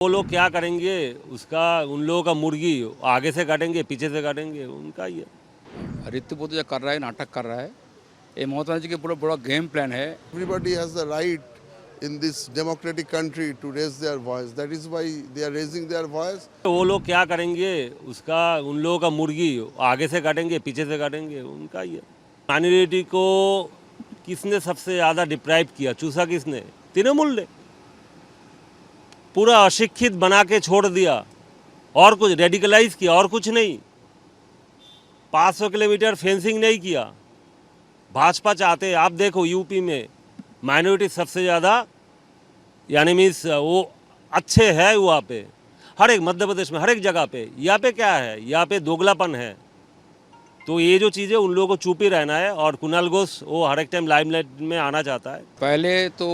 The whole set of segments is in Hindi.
वो लोग क्या करेंगे, उसका उन लोगों का मुर्गी आगे से काटेंगे पीछे से काटेंगे, उनका ही है। ऋतुपूर्व जो कर रहा है, नाटक कर रहा है। ये ममता बनर्जी के पूरा बड़ा गेम प्लान है। Everybody has the right in this democratic country to raise their voice. That is why they are raising their voice. वो लोग क्या करेंगे, उसका उन लोगों का मुर्गी आगे से काटेंगे पीछे से काटेंगे, उनका ही है। माइनॉरिटी को किसने सबसे ज़्यादा डिप्राइव किया, चूसा किसने? तृणमूल ने। पूरा अशिक्षित बना के छोड़ दिया और कुछ रेडिकलाइज किया और कुछ नहीं। 500 किलोमीटर फेंसिंग नहीं किया। भाजपा चाहते, आप देखो यूपी में माइनॉरिटी सबसे ज़्यादा, यानी मीन्स वो अच्छे है वहाँ पे, हर एक मध्य प्रदेश में हर एक जगह पे। यहाँ पे क्या है, यहाँ पे दोगलापन है। तो ये जो चीज़ें उन लोगों को चुप ही रहना है। और कुणाल घोष वो हर एक टाइम लाइमलाइट में आना चाहता है। पहले तो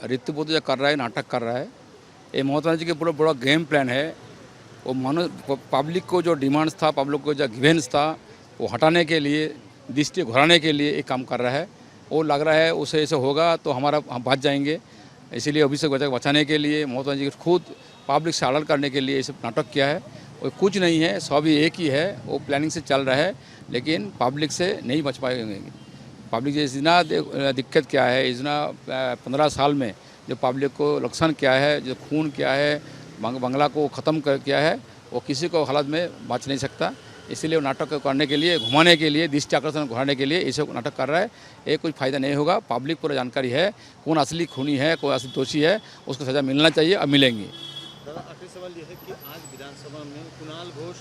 ऋतुपूर्व जो कर रहा है, नाटक कर रहा है। ये ममता बनर्जी के पूरा बड़ा गेम प्लान है। वो पब्लिक को जो डिमांड्स था, पब्लिक को जो गिवेंस था, वो हटाने के लिए, दृष्टि घुराने के लिए एक काम कर रहा है। वो लग रहा है उसे ऐसे होगा तो हम बच जाएंगे। इसीलिए अभिषेक बच्चन को बचाने के लिए ममता बनर्जी खुद पब्लिक से अलग करने के लिए ये सब नाटक किया है। वो कुछ नहीं है, सब एक ही है। वो प्लानिंग से चल रहा है, लेकिन पब्लिक से नहीं बच पाएंगे। पब्लिक इतना दिक्कत क्या है, इतना 15 साल में जो पब्लिक को नुकसान क्या है, जो खून क्या है, बंगला को ख़त्म किया है, वो किसी को हालत में बच नहीं सकता। इसलिए वो नाटक करने के लिए, घुमाने के लिए, दृष्टि आकर्षण घुमाने के लिए इसे नाटक कर रहा है। ये कुछ फ़ायदा नहीं होगा। पब्लिक पूरा जानकारी है कौन असली खूनी है, कौन असली दोषी है, उसको सज़ा मिलना चाहिए और मिलेंगी। दादा, आखिरी सवाल ये है कि आज विधानसभा में कुणाल घोष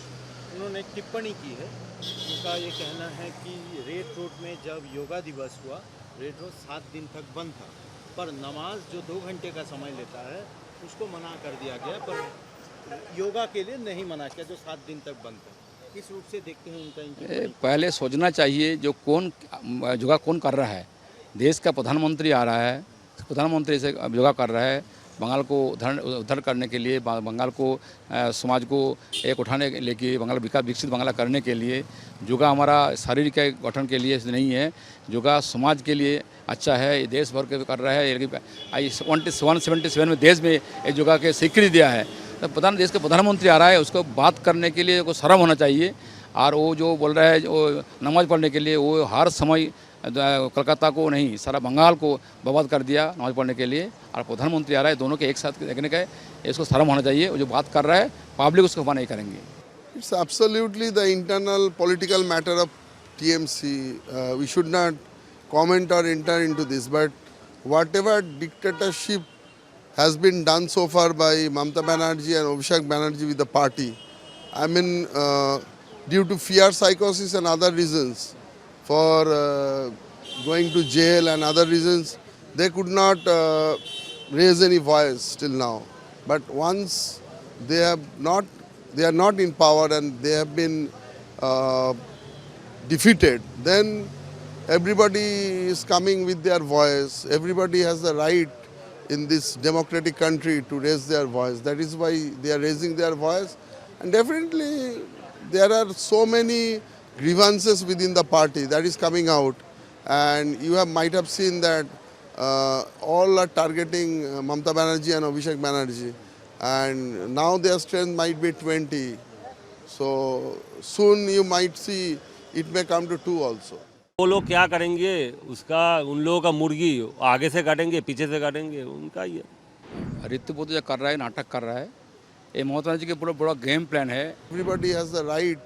उन्होंने एक टिप्पणी की है। उनका ये कहना है कि रेड रोड में जब योगा दिवस हुआ, रेड रोड 7 दिन तक बंद था, पर नमाज जो 2 घंटे का समय लेता है उसको मना कर दिया गया, पर योगा के लिए नहीं मना किया जो 7 दिन तक बंद था। किस रूप से देखते हैं उनका? पहले सोचना चाहिए जो योगा कौन कर रहा है। देश का प्रधानमंत्री आ रहा है, प्रधानमंत्री से योगा कर रहा है। बंगाल को उद्धार करने के लिए, बंगाल को समाज को एक उठाने के लिए, बंगाल विकसित बंगाला करने के लिए। योगा हमारा शारीरिक गठन के लिए नहीं है, योगा समाज के लिए अच्छा है। ये देश भर के कर रहा है। 177 में देश में योगा के स्वीकृति दिया है। तो देश के प्रधानमंत्री आ रहा है, उसको बात करने के लिए को शर्म होना चाहिए। और वो जो बोल रहा है वो नमाज पढ़ने के लिए, वो हर समय कलकत्ता को नहीं, सारा बंगाल को बर्बाद कर दिया नमाज पढ़ने के लिए। और प्रधानमंत्री आ रहा है, दोनों के एक साथ देखने का है। इसको शर्म होना चाहिए। वो जो बात कर रहा है पब्लिक उसको नहीं करेंगे। It's absolutely the internal political matter of TMC. We should not comment or enter into this. But whatever dictatorship has been done so far by Mamata Banerjee and Abhishek Banerjee with the party, I mean, due to fear psychosis and other reasons, for going to jail and other reasons, they could not raise any voice till now. But once they are not in power and they have been defeated, then everybody is coming with their voice. Everybody has the right in this democratic country to raise their voice. That is why they are raising their voice. And definitely there are so many grievances within the party that is coming out. And you might have seen that all are targeting Mamata Banerjee and Abhishek Banerjee. And now their strength might be 20. So soon you might see it may come to 2 also. वो लोग क्या करेंगे, उसका उन लोगों का मुर्गी आगे से काटेंगे पीछे से काटेंगे, उनका ही है। ऋतुपूर्व जो कर रहा है, नाटक कर रहा है। ये ममता बनर्जी के पूरा बड़ा गेम प्लान है। Everybody has the right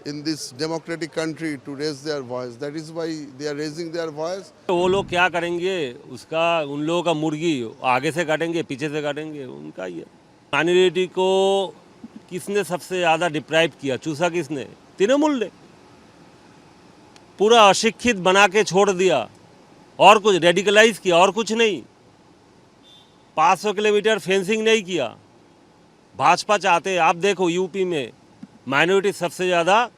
in this democratic country to raise their voice. That is why they are raising their voice. वो लोग क्या करेंगे, उसका उन लोगों का मुर्गी आगे से काटेंगे पीछे से काटेंगे, उनका ही है। माइनॉरिटी को किसने सबसे ज़्यादा डिप्राइव किया, चूसा किसने? तृणमूल ने। पूरा अशिक्षित बना के छोड़ दिया और कुछ रेडिकलाइज किया और कुछ नहीं। 500 किलोमीटर फेंसिंग नहीं किया। भाजपा चाहते, आप देखो यूपी में माइनॉरिटी सबसे ज़्यादा,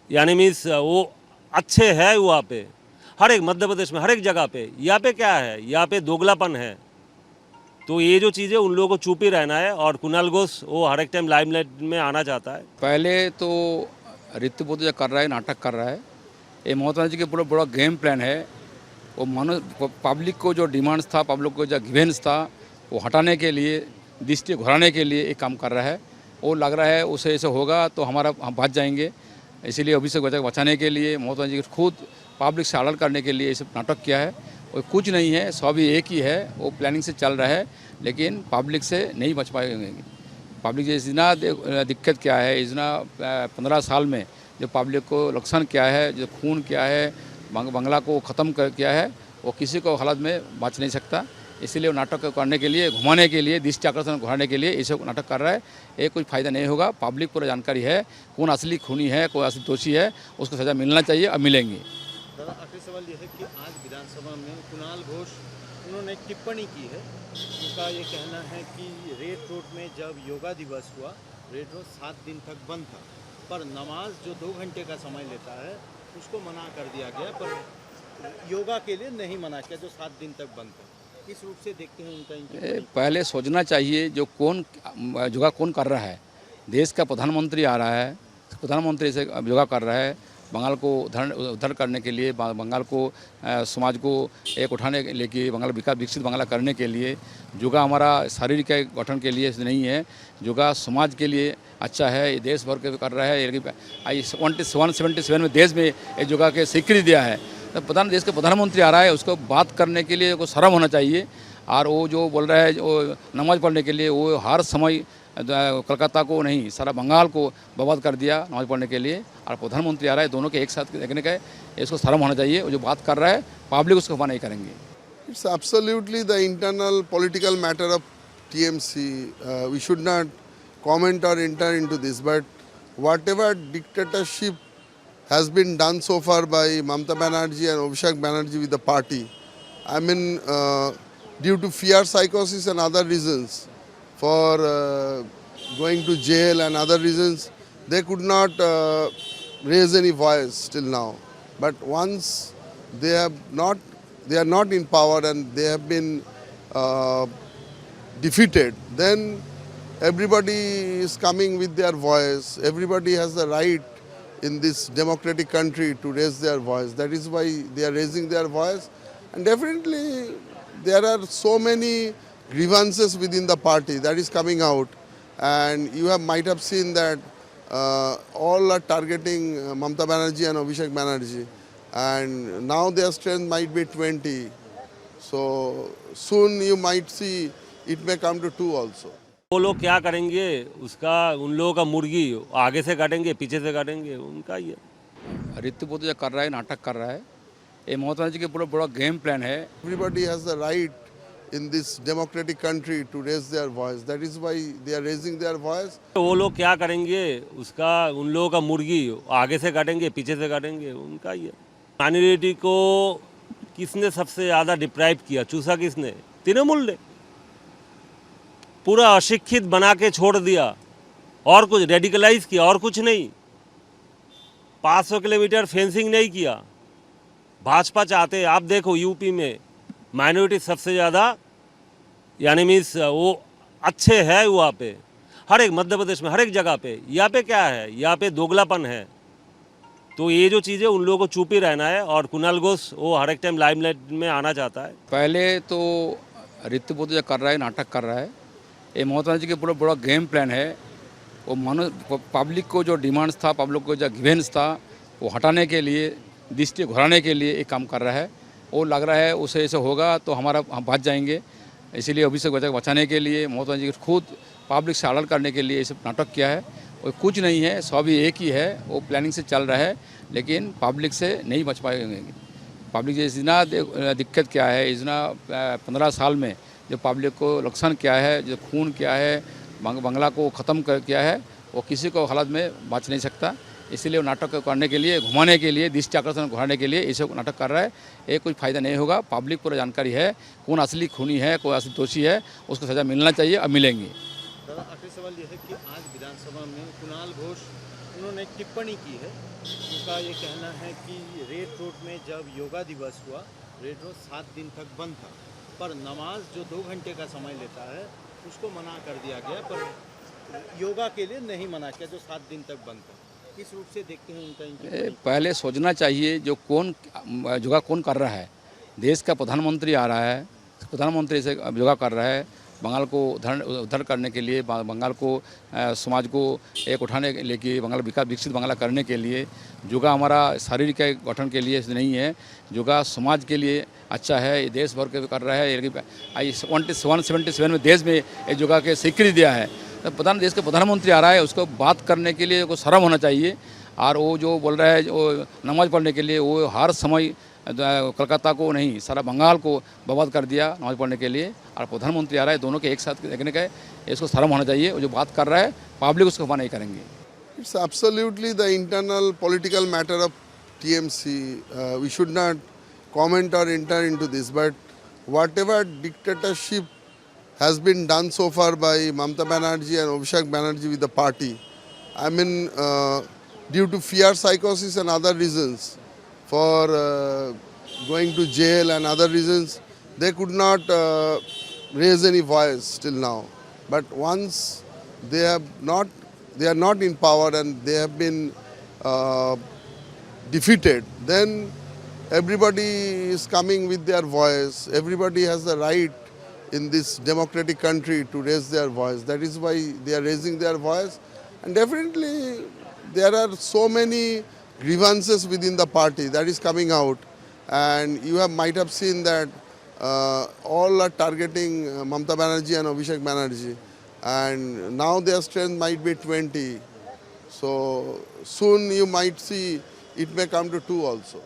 यानी मीन्स वो अच्छे है वहाँ पे, हर एक मध्य प्रदेश में हर एक जगह पे। यहाँ पे क्या है, यहाँ पे दोगलापन है। तो ये जो चीज़ें उन लोगों को चुप ही रहना है। और कुणाल घोष वो हर एक टाइम लाइमलाइट में आना चाहता है। पहले तो ऋतुपूर्व जो कर रहा है, नाटक कर रहा है। ये ममता बनर्जी के पूरा बड़ा गेम प्लान है। वो पब्लिक को जो डिमांड्स था, पब्लिक को जो गिवेंस था, वो हटाने के लिए, दृष्टि घुराने के लिए एक काम कर रहा है। वो लग रहा है उसे ऐसे होगा तो हम बच जाएंगे, इसीलिए अभिषेक बच्चन को बचाने के लिए ममता जी खुद पब्लिक से अलग करने के लिए ये सब नाटक किया है। और कुछ नहीं है, सब एक ही है, वो प्लानिंग से चल रहा है, लेकिन पब्लिक से नहीं बच पाएंगे। पब्लिक इतना दिक्कत क्या है, इतना 15 साल में जो पब्लिक को नुकसान क्या है, जो खून क्या है, बंगला को ख़त्म किया है, वो किसी को हालत में बच नहीं सकता। इसलिए वो नाटक करने के लिए, घुमाने के लिए, दृष्टि आकर्षण घुमाने के लिए ये सब नाटक कर रहा है। ये कोई फ़ायदा नहीं होगा। पब्लिक पूरा जानकारी है कौन असली खूनी है, कौन असली दोषी है, उसको सज़ा मिलना चाहिए और मिलेंगे। दादा, आखिरी सवाल ये है कि आज विधानसभा में कुणाल घोष उन्होंने एक टिप्पणी की है। उनका ये कहना है कि रेड रोड में जब योगा दिवस हुआ, रेड रोड 7 दिन तक बंद था, पर नमाज जो 2 घंटे का समय लेता है उसको मना कर दिया गया, पर योगा के लिए नहीं मना किया जो 7 दिन तक बंद था। किस रूप से देखते हैं उनका टिप्पणी? पहले सोचना चाहिए जो योगा कौन कर रहा है। देश का प्रधानमंत्री आ रहा है, प्रधानमंत्री से योगा कर रहा है, बंगाल को उद्धार करने के लिए, बंगाल को समाज को एक उठाने के लिए, बंगाल विकसित बंगाला करने के लिए। योगा हमारा शारीरिक के गठन के लिए नहीं है, योगा समाज के लिए अच्छा है। ये देश भर के कर रहा है। 177 में देश में ये योगा के स्वीकृति दिया है। तो देश के प्रधानमंत्री आ रहा है, उसको बात करने के लिए को शर्म होना चाहिए। और वो जो बोल रहा है वो नमाज पढ़ने के लिए, वो हर समय कलकत्ता को नहीं, सारा बंगाल को बर्बाद कर दिया नमाज पढ़ने के लिए। और प्रधानमंत्री आ रहा है, दोनों के एक साथ देखने का है, इसको शर्म होना चाहिए। वो जो बात कर रहा है पब्लिक उसको खफा नहीं करेंगे। It's absolutely the internal political matter of TMC. We should not comment or enter into this, but whatever dictatorship has been done so far by Mamata Banerjee and Abhishek Banerjee with the party, I mean, due to fear psychosis and other reasons, for going to jail and other reasons, they could not raise any voice till now. But once they are not in power and they have been defeated, then everybody is coming with their voice. Everybody has the right in this democratic country to raise their voice. That is why they are raising their voice. And definitely there are so many grievances within the party that is coming out. And you might have seen that all are targeting Mamata Banerjee and Abhishek Banerjee. And now their strength might be 20. So soon you might see it may come to 2 also. वो लोग क्या करेंगे, उसका उन लोगों का मुर्गी आगे से काटेंगे पीछे से काटेंगे, उनका ही है। ऋतुपोत जो कर रहा है, नाटक कर रहा है, ये ममता जी के पूरा बड़ा गेम प्लान है। Everybody has the right in this democratic country to raise their voice. That is why they are raising their voice. वो लोग क्या करेंगे, उसका उन लोगों का मुर्गी आगे से काटेंगे पीछे से काटेंगे, उनका ही है। माइनॉरिटी को किसने सबसे ज़्यादा डिप्राइव किया, चूसा किसने? तृणमूल ने। पूरा अशिक्षित बना के छोड़ दिया और कुछ रेडिकलाइज किया और कुछ नहीं। 500 किलोमीटर फेंसिंग नहीं किया। भाजपा चाहते, आप देखो यूपी में माइनॉरिटी सबसे ज़्यादा, यानी मीन्स वो अच्छे है वहाँ पे, हर एक मध्य प्रदेश में हर एक जगह पे। यहाँ पे क्या है, यहाँ पे दोगलापन है। तो ये जो चीज़ें उन लोगों को चुप ही रहना है। और कुणाल घोष वो हर एक टाइम लाइमलाइट में आना चाहता है। पहले तो ऋतुपोत जो कर रहा है, नाटक कर रहा है, ये ममता जी के पूरा बड़ा गेम प्लान है। वो पब्लिक को जो डिमांड्स था, पब्लिक को जो गिवेंस था, वो हटाने के लिए, दृष्टि घुराने के लिए एक काम कर रहा है। वो लग रहा है उसे ऐसे होगा तो हम बच जाएंगे, इसीलिए अभिषेक बच्चन को बचाने के लिए ममता जी खुद पब्लिक से अलग करने के लिए ये सब नाटक किया है। और कुछ नहीं है, सब एक ही है, वो प्लानिंग से चल रहा है, लेकिन पब्लिक से नहीं बच पाएंगे। पब्लिक इतना दिक्कत क्या है, इतना 15 साल में जो पब्लिक को नुकसान क्या है, जो खून क्या है, बंगला को ख़त्म किया है, वो किसी को हालत में बच नहीं सकता। इसलिए वो नाटक करने के लिए, घुमाने के लिए, दृष्टि आकर्षण घुमाने के लिए ये सब नाटक कर रहा है। ये कोई फ़ायदा नहीं होगा। पब्लिक पूरा जानकारी है कौन असली खूनी है, कौन असली दोषी है, उसको सज़ा मिलना चाहिए और मिलेंगे। दादा, आखिरी सवाल ये है कि आज विधानसभा में कुणाल घोष उन्होंने एक टिप्पणी की है। उनका ये कहना है कि रेड रोड में जब योगा दिवस हुआ, रेड रोड 7 दिन तक बंद था, पर नमाज जो 2 घंटे का समय लेता है उसको मना कर दिया गया, पर योगा के लिए नहीं मना किया जो 7 दिन तक बंद था। किस रूप से देखते हैं उनका? पहले सोचना चाहिए जो योगा कौन कर रहा है। देश का प्रधानमंत्री आ रहा है, प्रधानमंत्री से योगा कर रहा है, बंगाल को उद्धार करने के लिए, बंगाल को समाज को एक उठाने के लिए, बंगाल विकसित बंगाला करने के लिए योगा हमारा शारीरिक गठन के लिए नहीं है, योगा समाज के लिए अच्छा है। ये देश भर के कर रहा है। 177 में देश में ये योगा के स्वीकृति दिया है। तो देश के प्रधानमंत्री आ रहा है, उसको बात करने के लिए को शर्म होना चाहिए। और वो जो बोल रहा है वो नमाज पढ़ने के लिए, वो हर समय कलकत्ता को नहीं सारा बंगाल को बर्बाद कर दिया नमाज पढ़ने के लिए। और प्रधानमंत्री आ रहा है, दोनों के एक साथ देखने का है, इसको शर्म होना चाहिए। वो जो बात कर रहा है पब्लिक उसको खफा नहीं करेंगे। It's absolutely the internal political matter of TMC. We should not comment or enter into this, but whatever dictatorship has been done so far by Mamata Banerjee and Abhishek Banerjee with the party, I mean, due to fear psychosis and other reasons, for going to jail and other reasons, they could not raise any voice till now. But once they are not in power and they have been defeated, then everybody is coming with their voice. Everybody has the right in this democratic country to raise their voice. That is why they are raising their voice. And definitely there are so many grievances within the party that is coming out. And you might have seen that all are targeting Mamata Banerjee and Abhishek Banerjee. And now their strength might be 20. So soon you might see it may come to 2 also.